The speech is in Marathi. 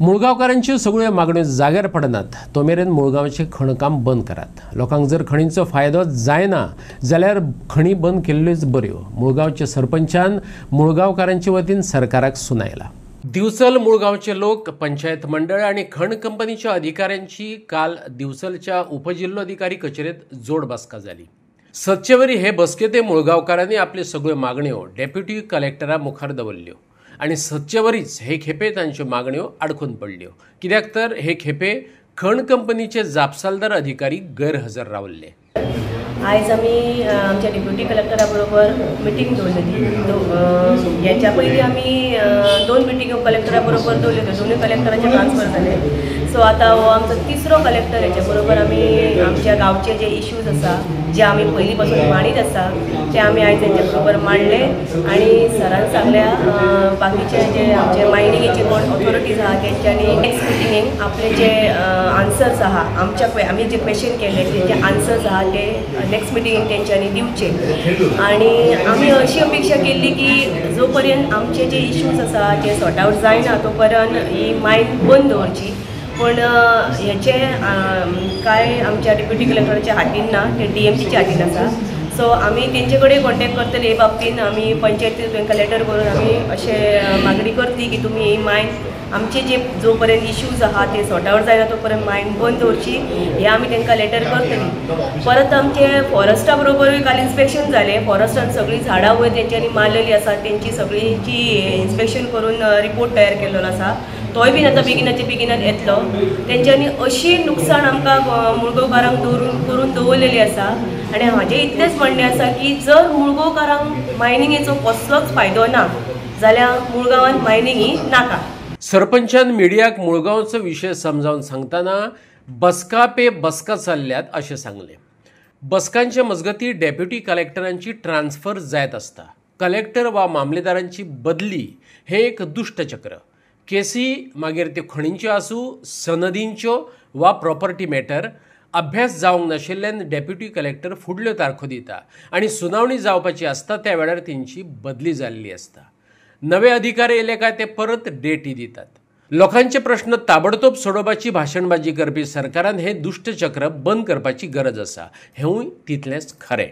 मुळगावकारांच्यो सगळ्यो मागण्यो जाग्यार पडनात तो मेरेन मुळगांवचें खणकाम बंद करात। लोकांक जर खणींचो फायदो जायना जाल्यार खणी बंद केल्ल्योच बऱ्यो। मुळगांवच्या सरपंचान मुळगांवकारांचे वतीन सरकाराक सुनायला। दिवचल मुळगांवचे लोक पंचायत मंडळ आणि खण कंपनीच्या अधिकाऱ्यांची काल दिवचलच्या उपजिल्लोधिकारी कचेरीत जोड बसका जाली। सत्तेवरी हे बसकेते मुळगांवकारांनी आपले सगळ्यो मागण्यो डेप्युटी कलेक्टरा मुखार दवरल्यो आणि सत्तेवरीच हे खेपे तांच्यो मागण्यो आडकून पडल्यो, कित्याक तर हे खेपे खण कंपनीचे जापसालदार अधिकारी गैरहजर रावल्ले। आज आम्ही आमच्या डेप्युटी कलेक्टरा बरोबर मिटींग दवरलेली। याच्या पयलीं आम्ही 2 मिटींग कलेक्टरा बरोबर दवरल्यो, दोन्ही कलेक्टरांचे ट्रान्सफर झाले। सो आता हो आमचो तिसरो कलेक्टर, याच्या बरोबर आम्ही आमच्या गावचे जे इश्यूज आसा जे आम्ही पयलीं पासून मांडीत आसा ते आम्ही आज त्यांच्या बरोबर मांडले आणि सरान सांगल्या बाकीचे जे आमचे मायनिंगेचे कोण ऑथॉरिटीज आहा तेंच्यांनी नेक्स्ट मिटिंगेक आपले जे आन्सर्स आहा आमच्या आम्ही जे क्वेश्चन केले तेचे आन्सर्स आहा ते नेक्स्ट मिटिंगेक तेंच्यांनी दिवचे। आणि आम्ही अशी अपेक्षा केली की जो पर्यंत आमचे जे इश्यूज आसा ते सॉर्ट आउट जायना तो पर्यंत ही मायन बंद दवरची। पण हेचे काय आमच्या डेप्युटी कलेक्टराच्या हातीन ना, ते DMCच्या हातीन आसा। सो आम्ही तेंचे कडेन कॉन्टॅक्ट करतले हे बाबतीन आम्ही पंचायतीन तांकां लेटर करून आम्ही अशें मागणी करतली की तुमी ही मायन आमचे जे जो पर्यंत इश्यूज आहा ते सॉर्ट आउट जायना तो पर्यंत मायन बंद दवरची, हे आम्ही तांकां लेटर करतली। परत आमचे फॉरेस्टा बरोबरूय काल इन्स्पेक्शन जालें। फॉरेस्टान सगळीं झाडां वयर तेंच्यांनी मारलेली आसा, तेंची सगळींची इन्स्पेक्शन करून रिपोर्ट तयार केल्लो आसा, तोय बीन आतां बेगिनात येतलो। तेंच्यांनी अशी नुकसाण आमकां मुळगांवकारांक करून दवरलेली आसा। आणि म्हाजें इतलेंच म्हणणें आसा की जर मुळगांवकारांक मायनिंगेचो कसलोच फायदो ना जाल्यार मुळगांवांत मायनिंग ही नाका। सरपंचान मिडियाक मुळगांवचो विशय समजावन सांगतना बसका पे बसका चल्ल्यात अशें सांगलें। बसकांचे मजगती डेप्युटी कलेक्टरांची ट्रान्सफर जायत आसता। कलेक्टर वा मामलेदारांची बदली हे एक दुष्ट चक्र। केसी मागीर त्यो खणींच्यो आसूं, सनदींच्यो वा प्रॉपर्टी मॅटर अभ्यास जावंक नाशिल्ल्यान डेप्युटी कलेक्टर फुडल्यो तारखो दिता आनी सुनावणी जावपाची आसता त्या वेळार तेंची बदली जाल्ली आसता। नवे अधिकारी येले काय ते परत डेटी दितात। लोकांचे प्रश्न ताबडतोब सोडोवपाची भाशणबाजी करपी सरकारान हे दुष्ट चक्र बंद करपाची गरज आसा, हेंवूय तितलेंच खरें।